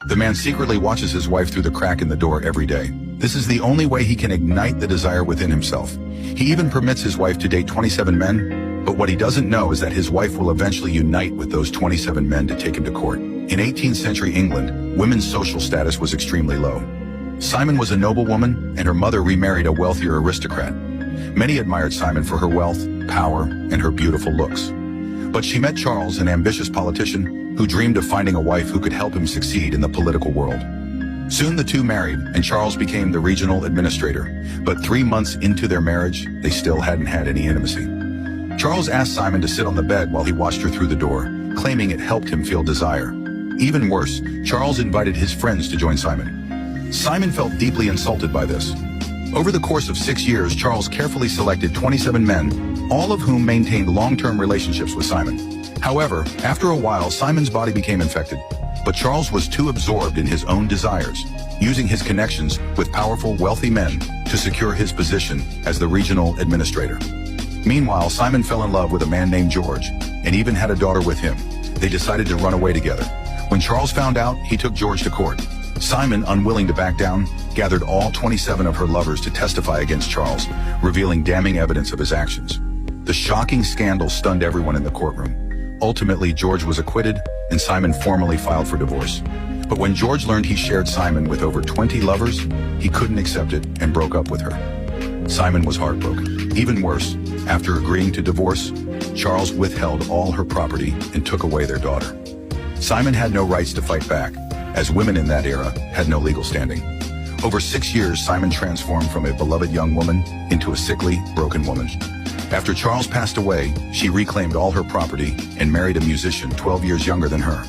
The man secretly watches his wife through the crack in the door every day. This is the only way he can ignite the desire within himself. He even permits his wife to date 27 men, but what he doesn't know is that his wife will eventually unite with those 27 men to take him to court. In 18th century England, women's social status was extremely low. Simon was a noblewoman, and her mother remarried a wealthier aristocrat. Many admired Simon for her wealth, power, and her beautiful looks. But she met Charles, an ambitious politician, who dreamed of finding a wife who could help him succeed in the political world. Soon the two married, and Charles became the regional administrator. But 3 months into their marriage, they still hadn't had any intimacy. Charles asked Simon to sit on the bed while he watched her through the door, claiming it helped him feel desire. Even worse, Charles invited his friends to join Simon. Simon felt deeply insulted by this. Over the course of 6 years, Charles carefully selected 27 men, all of whom maintained long-term relationships with Simon. However, after a while, Simon's body became infected, but Charles was too absorbed in his own desires, using his connections with powerful, wealthy men to secure his position as the regional administrator. Meanwhile, Simon fell in love with a man named George, and even had a daughter with him. They decided to run away together. When Charles found out, he took George to court. Simon, unwilling to back down, gathered all 27 of her lovers to testify against Charles, revealing damning evidence of his actions. The shocking scandal stunned everyone in the courtroom. Ultimately, George was acquitted, and Simon formally filed for divorce. But when George learned he shared Simon with over 20 lovers, he couldn't accept it and broke up with her. Simon was heartbroken. Even worse, after agreeing to divorce, Charles withheld all her property and took away their daughter. Simon had no rights to fight back, as women in that era had no legal standing. Over 6 years, Simon transformed from a beloved young woman into a sickly, broken woman. After Charles passed away, she reclaimed all her property and married a musician 12 years younger than her.